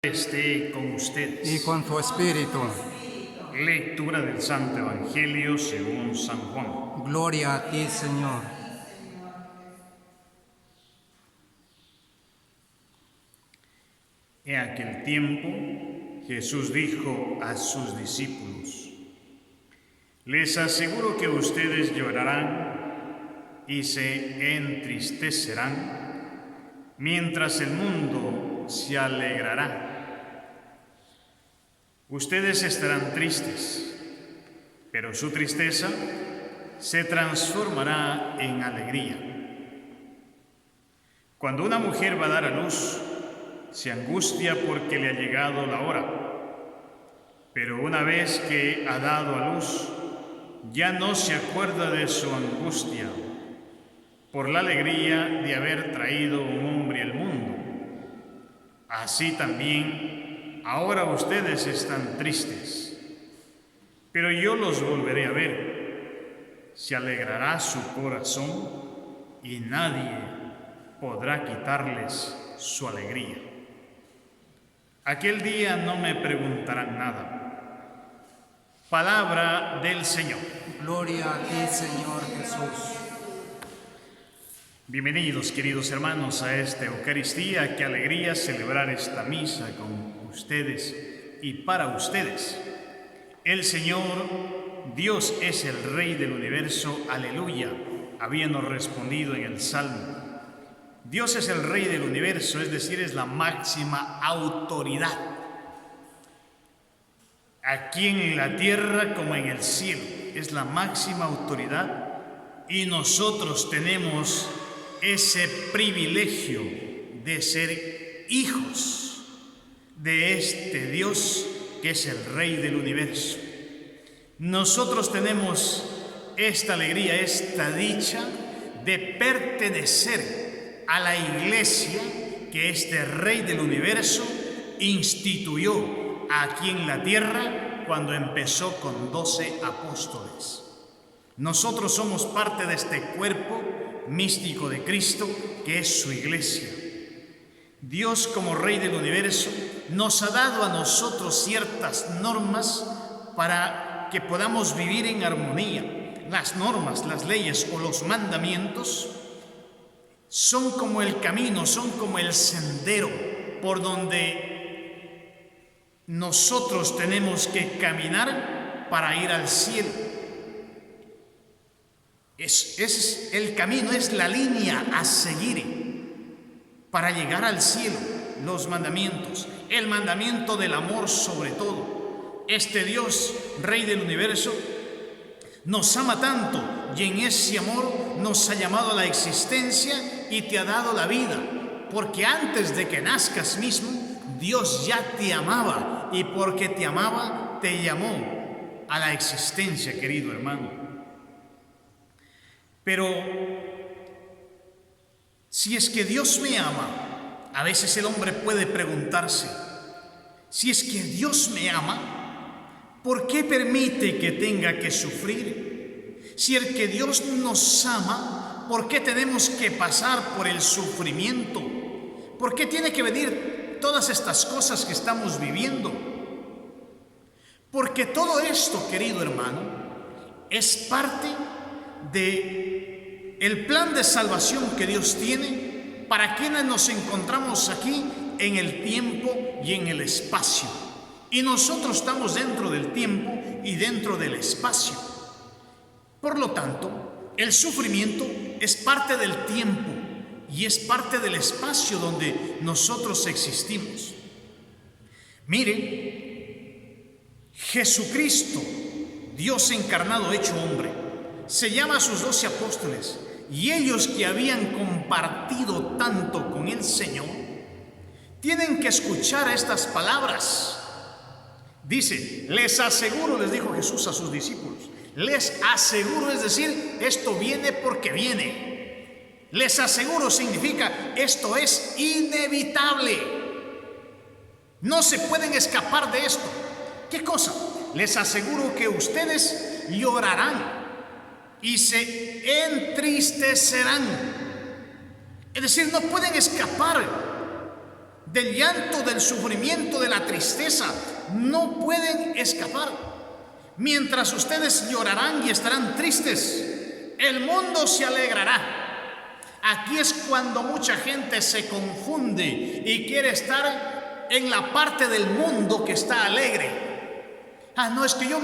Esté con ustedes. Y con tu espíritu. Lectura del Santo Evangelio según San Juan. Gloria a ti, Señor. En aquel tiempo, Jesús dijo a sus discípulos: les aseguro que ustedes llorarán y se entristecerán, mientras el mundo se alegrará. Ustedes estarán tristes, pero su tristeza se transformará en alegría. Cuando una mujer va a dar a luz, se angustia porque le ha llegado la hora, pero una vez que ha dado a luz, ya no se acuerda de su angustia por la alegría de haber traído un hombre al mundo. Así también, ahora ustedes están tristes, pero yo los volveré a ver. Se alegrará su corazón y nadie podrá quitarles su alegría. Aquel día no me preguntarán nada. Palabra del Señor. Gloria a ti, Señor Jesús. Bienvenidos, queridos hermanos, a esta Eucaristía. Qué alegría celebrar esta misa con ustedes y para ustedes. El Señor, Dios es el Rey del universo, aleluya, habíamos respondido en el Salmo. Dios es el Rey del universo, es decir, es la máxima autoridad, aquí en la tierra como en el cielo, es la máxima autoridad, y nosotros tenemos ese privilegio de ser hijos de este Dios que es el Rey del universo. Nosotros tenemos esta alegría, esta dicha de pertenecer a la iglesia que este Rey del universo instituyó aquí en la tierra cuando empezó con 12 apóstoles. Nosotros somos parte de este cuerpo místico de Cristo que es su iglesia. Dios, como Rey del universo, nos ha dado a nosotros ciertas normas para que podamos vivir en armonía. Las normas, las leyes o los mandamientos son como el camino, son como el sendero por donde nosotros tenemos que caminar para ir al cielo. Es el camino, es la línea a seguir para llegar al cielo. Los mandamientos, el mandamiento del amor sobre todo. Este Dios, Rey del universo, nos ama tanto y en ese amor nos ha llamado a la existencia y te ha dado la vida, porque antes de que nazcas mismo, Dios ya te amaba, y porque te amaba, te llamó a la existencia, querido hermano. Pero si es que Dios me ama, a veces el hombre puede preguntarse: si es que Dios me ama, ¿por qué permite que tenga que sufrir? Si es que Dios nos ama, ¿por qué tenemos que pasar por el sufrimiento? ¿Por qué tiene que venir todas estas cosas que estamos viviendo? Porque todo esto, querido hermano, es parte del plan de salvación que Dios tiene para quienes nos encontramos aquí en el tiempo y en el espacio. Y nosotros estamos dentro del tiempo y dentro del espacio. Por lo tanto, el sufrimiento es parte del tiempo y es parte del espacio donde nosotros existimos. Mire, Jesucristo, Dios encarnado hecho hombre, se llama a sus 12 apóstoles, y ellos que habían compartido tanto con el Señor, tienen que escuchar estas palabras. Dice: les aseguro, les dijo Jesús a sus discípulos, les aseguro, es decir, esto viene porque viene. Les aseguro significa, esto es inevitable. No se pueden escapar de esto. ¿Qué cosa? Les aseguro que ustedes llorarán y se entristecerán. Es decir, no pueden escapar del llanto, del sufrimiento, de la tristeza. No pueden escapar. Mientras ustedes llorarán y estarán tristes, el mundo se alegrará. Aquí es cuando mucha gente se confunde y quiere estar en la parte del mundo que está alegre. No, es que yo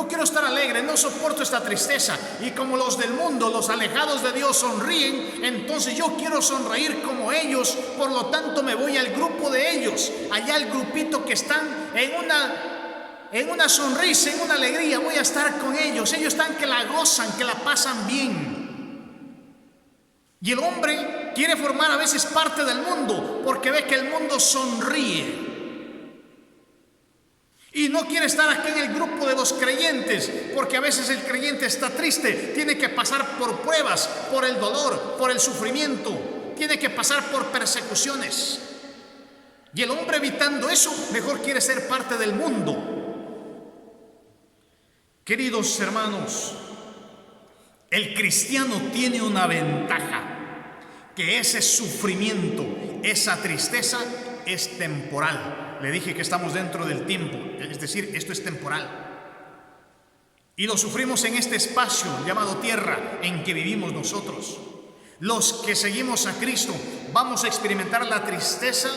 quiero estar alegre, no soporto esta tristeza. Y como los del mundo, los alejados de Dios, sonríen, entonces yo quiero sonreír como ellos, por lo tanto me voy al grupo de ellos, allá el grupito que están en una sonrisa, en una alegría, voy a estar con ellos. Ellos están que la gozan, que la pasan bien. Y el hombre quiere formar a veces parte del mundo porque ve que el mundo sonríe. Y no quiere estar aquí en el grupo de los creyentes, porque a veces el creyente está triste, tiene que pasar por pruebas, por el dolor, por el sufrimiento, tiene que pasar por persecuciones. Y el hombre, evitando eso, mejor quiere ser parte del mundo. Queridos hermanos, el cristiano tiene una ventaja, que ese sufrimiento, esa tristeza es temporal. Le dije que estamos dentro del tiempo, es decir, esto es temporal. Y lo sufrimos en este espacio llamado tierra en que vivimos nosotros. Los que seguimos a Cristo, ¿vamos a experimentar la tristeza?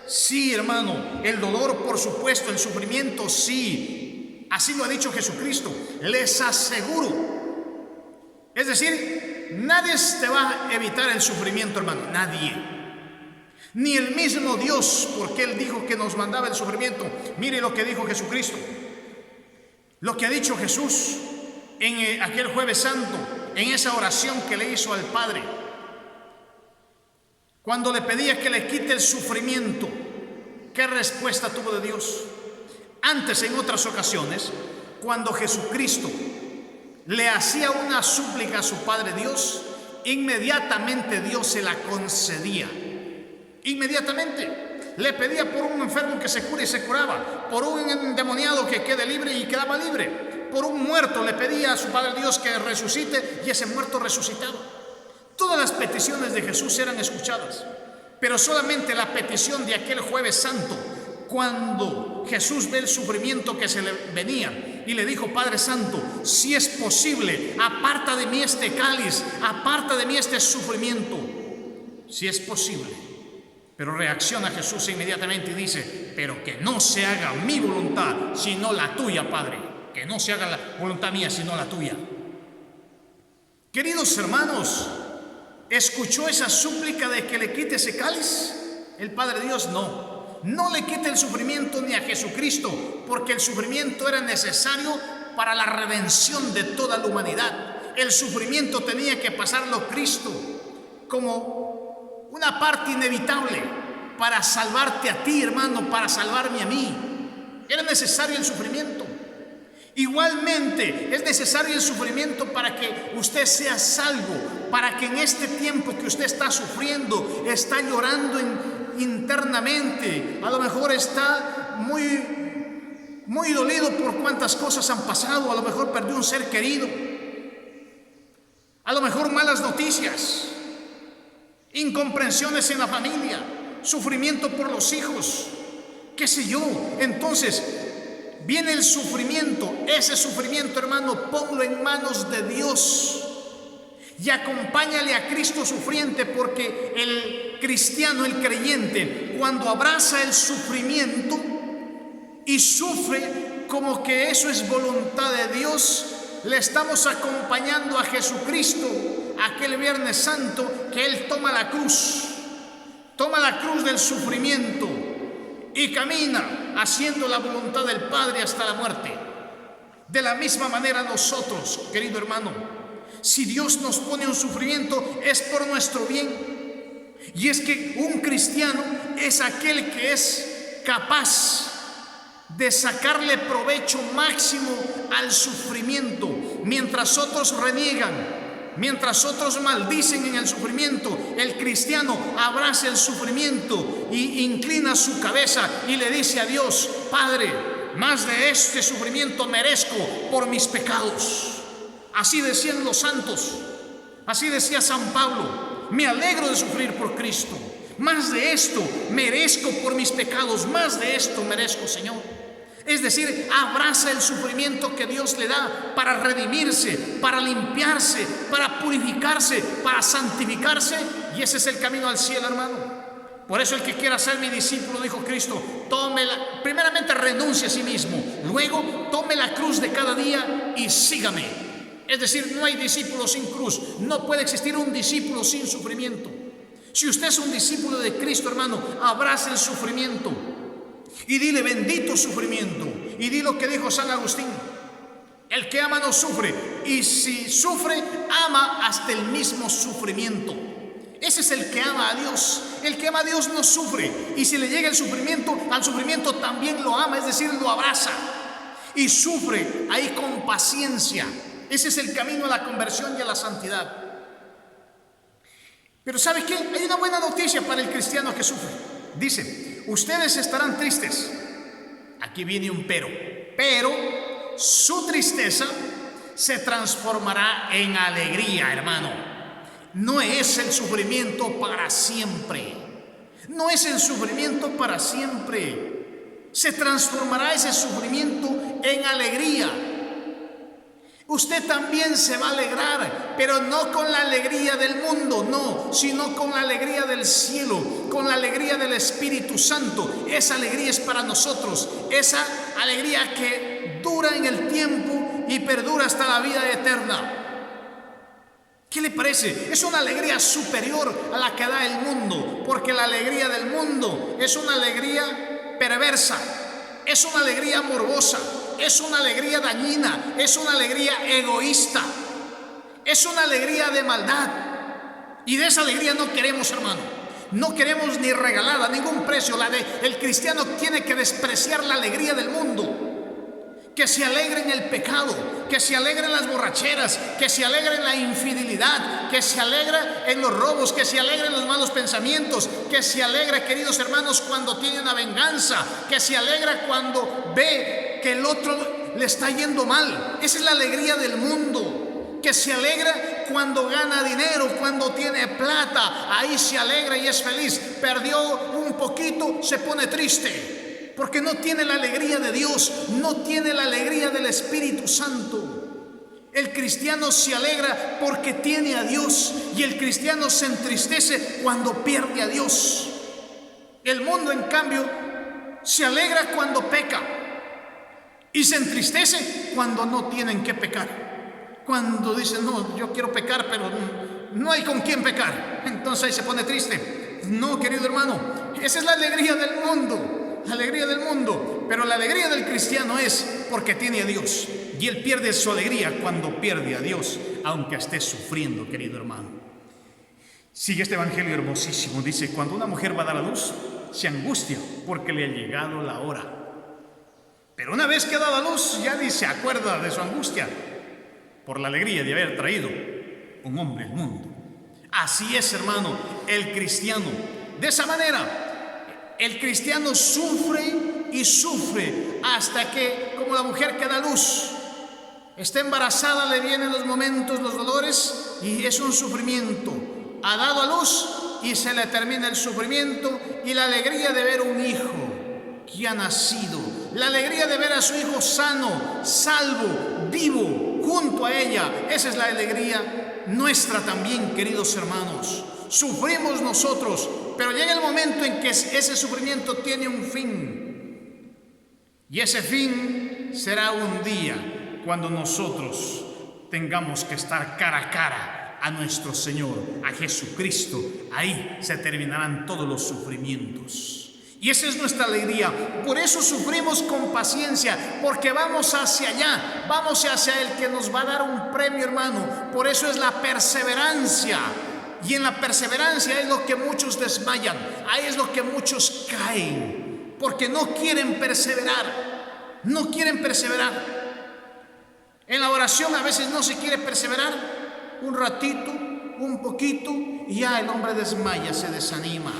Sí, hermano. El dolor, por supuesto. El sufrimiento, sí. Así lo ha dicho Jesucristo. Les aseguro. Es decir, nadie te va a evitar el sufrimiento, hermano. Nadie. Ni el mismo Dios, porque Él dijo que nos mandaba el sufrimiento. Mire lo que dijo Jesucristo. Lo que ha dicho Jesús en aquel Jueves Santo, en esa oración que le hizo al Padre. Cuando le pedía que le quite el sufrimiento, ¿qué respuesta tuvo de Dios? Antes, en otras ocasiones, cuando Jesucristo le hacía una súplica a su Padre Dios, inmediatamente Dios se la concedía. Inmediatamente le pedía por un enfermo que se cure y se curaba, por un endemoniado que quede libre y quedaba libre, por un muerto le pedía a su Padre Dios que resucite y ese muerto resucitaba. Todas las peticiones de Jesús eran escuchadas, pero solamente la petición de aquel Jueves Santo, cuando Jesús ve el sufrimiento que se le venía y le dijo: Padre Santo, si es posible, aparta de mí este cáliz, aparta de mí este sufrimiento, si es posible. Pero reacciona Jesús inmediatamente y dice: pero que no se haga mi voluntad, sino la tuya, Padre. Que no se haga la voluntad mía, sino la tuya. Queridos hermanos, ¿escuchó esa súplica de que le quite ese cáliz? El Padre Dios no le quita el sufrimiento ni a Jesucristo, porque el sufrimiento era necesario para la redención de toda la humanidad. El sufrimiento tenía que pasarlo Cristo como una parte inevitable para salvarte a ti, hermano, para salvarme a mí. Era necesario el sufrimiento. Igualmente es necesario el sufrimiento para que usted sea salvo, para que en este tiempo que usted está sufriendo, está llorando internamente, a lo mejor está muy dolido por cuántas cosas han pasado, a lo mejor perdió un ser querido, a lo mejor malas noticias, incomprensiones en la familia, sufrimiento por los hijos, qué sé yo. Entonces viene el sufrimiento. Ese sufrimiento, hermano, ponlo en manos de Dios y acompáñale a Cristo sufriente, porque el cristiano, el creyente, cuando abraza el sufrimiento y sufre como que eso es voluntad de Dios, le estamos acompañando a Jesucristo. Aquel Viernes Santo que Él toma la cruz del sufrimiento y camina haciendo la voluntad del Padre hasta la muerte. De la misma manera nosotros, querido hermano, si Dios nos pone un sufrimiento es por nuestro bien. Y es que un cristiano es aquel que es capaz de sacarle provecho máximo al sufrimiento. Mientras otros reniegan, mientras otros maldicen en el sufrimiento, el cristiano abraza el sufrimiento y inclina su cabeza y le dice a Dios: Padre, más de este sufrimiento merezco por mis pecados. Así decían los santos, así decía San Pablo: me alegro de sufrir por Cristo, Más de esto merezco por mis pecados, más de esto merezco, Señor. Es decir, abraza el sufrimiento que Dios le da para redimirse, para limpiarse, para purificarse, para santificarse. Y ese es el camino al cielo, hermano. Por eso el que quiera ser mi discípulo, dijo Cristo, primeramente renuncie a sí mismo, luego tome la cruz de cada día y sígame. Es decir, no hay discípulo sin cruz, no puede existir un discípulo sin sufrimiento. Si usted es un discípulo de Cristo, hermano, abrace el sufrimiento y dile: bendito sufrimiento. Y di lo que dijo San Agustín: el que ama no sufre, y si sufre, ama hasta el mismo sufrimiento. Ese es el que ama a Dios. El que ama a Dios no sufre, y si le llega el sufrimiento, al sufrimiento también lo ama, es decir, lo abraza y sufre ahí con paciencia. Ese es el camino a la conversión y a la santidad. Pero ¿sabe qué? Hay una buena noticia para el cristiano que sufre. Dice: ustedes estarán tristes. Aquí viene un pero su tristeza se transformará en alegría, hermano. No es el sufrimiento para siempre. No es el sufrimiento para siempre. Se transformará ese sufrimiento en alegría. Usted también se va a alegrar, pero no con la alegría del mundo, no, sino con la alegría del cielo, con la alegría del Espíritu Santo. Esa alegría es para nosotros, esa alegría que dura en el tiempo y perdura hasta la vida eterna. ¿Qué le parece? Es una alegría superior a la que da el mundo, porque la alegría del mundo es una alegría perversa, es una alegría morbosa, es una alegría dañina, es una alegría egoísta, es una alegría de maldad. Y de esa alegría no queremos, hermano. No queremos ni regalada, ningún precio. El cristiano tiene que despreciar la alegría del mundo. Que se alegre en el pecado, que se alegre en las borracheras, que se alegre en la infidelidad, que se alegre en los robos, que se alegre en los malos pensamientos, que se alegre, queridos hermanos, cuando tiene una venganza, que se alegre cuando ve que el otro le está yendo mal. Esa es la alegría del mundo. Que se alegra cuando gana dinero, cuando tiene plata, ahí se alegra y es feliz. Perdió un poquito, se pone triste, porque no tiene la alegría de Dios, no tiene la alegría del Espíritu Santo. El cristiano se alegra porque tiene a Dios, y el cristiano se entristece cuando pierde a Dios. El mundo, en cambio, se alegra cuando peca y se entristece cuando no tienen que pecar. Cuando dicen: no, yo quiero pecar, pero no hay con quién pecar, entonces ahí se pone triste. No, querido hermano, esa es la alegría del mundo. La alegría del mundo, pero la alegría del cristiano es porque tiene a Dios, y él pierde su alegría cuando pierde a Dios, aunque esté sufriendo, querido hermano. Sigue este evangelio hermosísimo. Dice: cuando una mujer va a dar a luz, se angustia porque le ha llegado la hora, pero una vez que ha dado a luz, ya ni se acuerda de su angustia por la alegría de haber traído un hombre al mundo. Así es, hermano, el cristiano. De esa manera el cristiano sufre y sufre hasta que, como la mujer que da luz, está embarazada, le vienen los momentos, los dolores, y es un sufrimiento. Ha dado a luz y se le termina el sufrimiento y la alegría de ver un hijo que ha nacido, la alegría de ver a su hijo sano, salvo, vivo, junto a ella. Esa es la alegría nuestra también, queridos hermanos. Sufrimos nosotros, pero llega el momento en que ese sufrimiento tiene un fin. Y ese fin será un día cuando nosotros tengamos que estar cara a cara a nuestro Señor, a Jesucristo. Ahí se terminarán todos los sufrimientos. Y esa es nuestra alegría. Por eso sufrimos con paciencia, porque vamos hacia allá, vamos hacia el que nos va a dar un premio, hermano. Por eso es la perseverancia. Y en la perseverancia es lo que muchos desmayan, ahí es lo que muchos caen, porque no quieren perseverar, no quieren perseverar. En la oración a veces no se quiere perseverar, un ratito, un poquito, y ya el hombre desmaya, se desanima.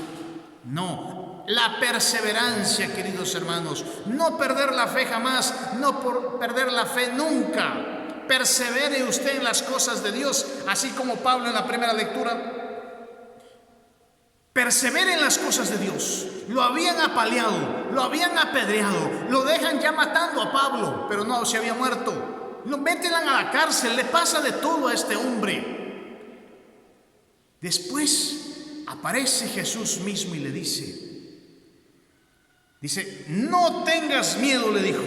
No, la perseverancia, queridos hermanos, no perder la fe jamás, no perder la fe nunca. Persevere usted en las cosas de Dios, así como Pablo en la primera lectura persevera en las cosas de Dios. Lo habían apaleado, lo habían apedreado, lo dejan ya matando a Pablo, pero no, se había muerto. Lo meten a la cárcel, le pasa de todo a este hombre. Después aparece Jesús mismo y le dice, no tengas miedo, le dijo,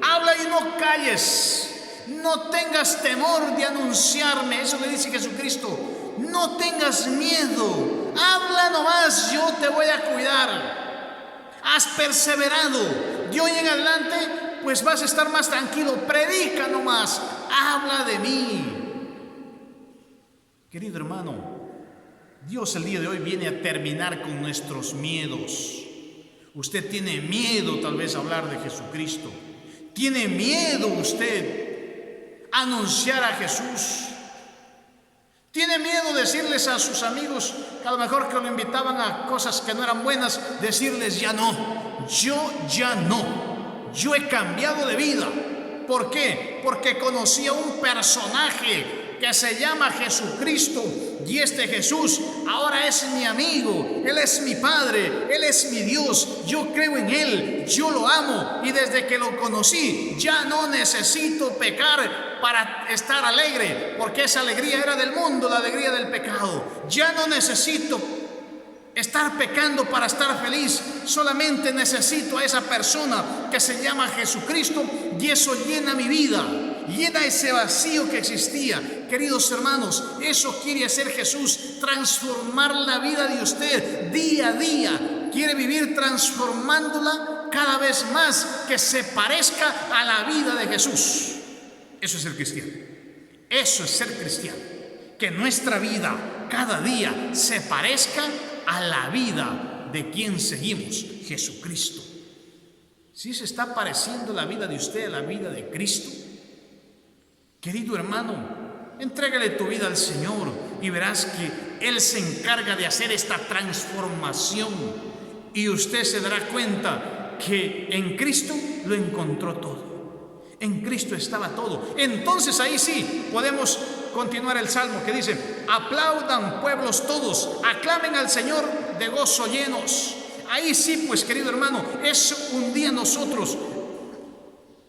habla y no calles. No tengas temor de anunciarme. Eso le dice Jesucristo. No tengas miedo. Habla nomás, yo te voy a cuidar. Has perseverado. De hoy en adelante, pues vas a estar más tranquilo. Predica nomás. Habla de mí. Querido hermano, Dios el día de hoy viene a terminar con nuestros miedos. Usted tiene miedo tal vez a hablar de Jesucristo. Tiene miedo usted anunciar a Jesús. Tiene miedo decirles a sus amigos que a lo mejor que lo invitaban a cosas que no eran buenas, decirles ya no, yo ya no, yo he cambiado de vida. ¿Por qué? Porque conocí a un personaje que se llama Jesucristo, y este Jesús ahora es mi amigo, Él es mi Padre, Él es mi Dios, yo creo en Él, yo lo amo, y desde que lo conocí ya no necesito pecar para estar alegre, porque esa alegría era del mundo, la alegría del pecado. Ya no necesito estar pecando para estar feliz, solamente necesito a esa persona que se llama Jesucristo, y eso llena mi vida, llena ese vacío que existía. Queridos hermanos, eso quiere hacer Jesús, transformar la vida de usted día a día. Quiere vivir transformándola cada vez más, que se parezca a la vida de Jesús. Eso es ser cristiano. Eso es ser cristiano. Que nuestra vida cada día se parezca a la vida de quien seguimos, Jesucristo. ¿Sí se está pareciendo la vida de usted a la vida de Cristo? Querido hermano, entrégale tu vida al Señor y verás que Él se encarga de hacer esta transformación, y usted se dará cuenta que en Cristo lo encontró todo. En Cristo estaba todo. Entonces ahí sí podemos continuar el salmo que dice: aplaudan pueblos todos, aclamen al Señor de gozo llenos. Ahí sí, pues querido hermano, es un día nosotros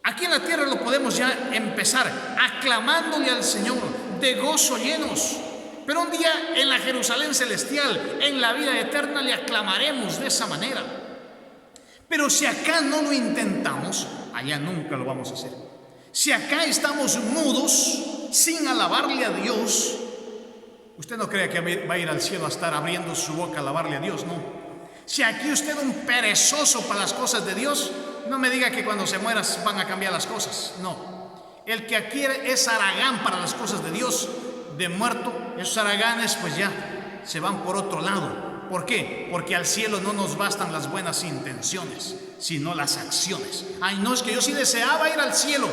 aquí en la tierra lo podemos ya empezar aclamándole al Señor de gozo llenos. Pero un día en la Jerusalén celestial, en la vida eterna, le aclamaremos de esa manera. Pero si acá no lo intentamos, allá nunca lo vamos a hacer. Si acá estamos mudos, sin alabarle a Dios, usted no cree que va a ir al cielo a estar abriendo su boca a alabarle a Dios, no. Si aquí usted es un perezoso para las cosas de Dios, no me diga que cuando se muera van a cambiar las cosas, no. El que aquí es haragán para las cosas de Dios, de muerto, esos haraganes pues ya se van por otro lado. ¿Por qué? Porque al cielo no nos bastan las buenas intenciones, sino las acciones. Ay, no, es que yo sí deseaba ir al cielo,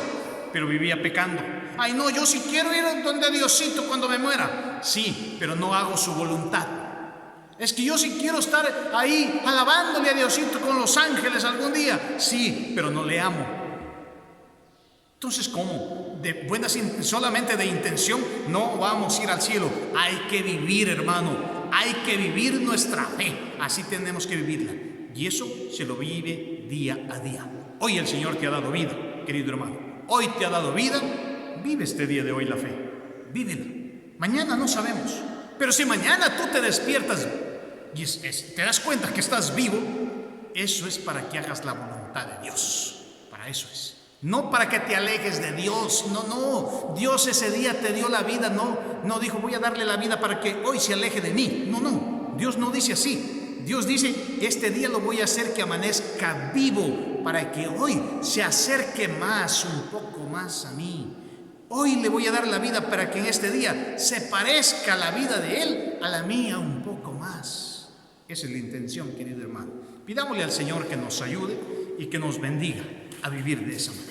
pero vivía pecando. Ay, no, yo sí quiero ir donde Diosito cuando me muera. Sí, pero no hago su voluntad. Es que yo sí quiero estar ahí alabándole a Diosito con los ángeles algún día. Sí, pero no le amo. Entonces, ¿cómo? Solamente de intención no vamos a ir al cielo. Hay que vivir, hermano. Hay que vivir nuestra fe. Así tenemos que vivirla. Y eso se lo vive día a día. Hoy el Señor te ha dado vida, querido hermano. Hoy te ha dado vida. Vive este día de hoy la fe. Vívela. Mañana no sabemos. Pero si mañana tú te despiertas y te das cuenta que estás vivo, eso es para que hagas la voluntad de Dios. Para eso es. No para que te alejes de Dios. No. Dios ese día te dio la vida. No dijo voy a darle la vida para que hoy se aleje de mí. No. Dios no dice así. Dios dice este día lo voy a hacer que amanezca vivo para que hoy se acerque más, un poco más a mí. Hoy le voy a dar la vida para que en este día se parezca la vida de Él a la mía un poco más. Esa es la intención, querido hermano. Pidámosle al Señor que nos ayude y que nos bendiga a vivir de esa manera.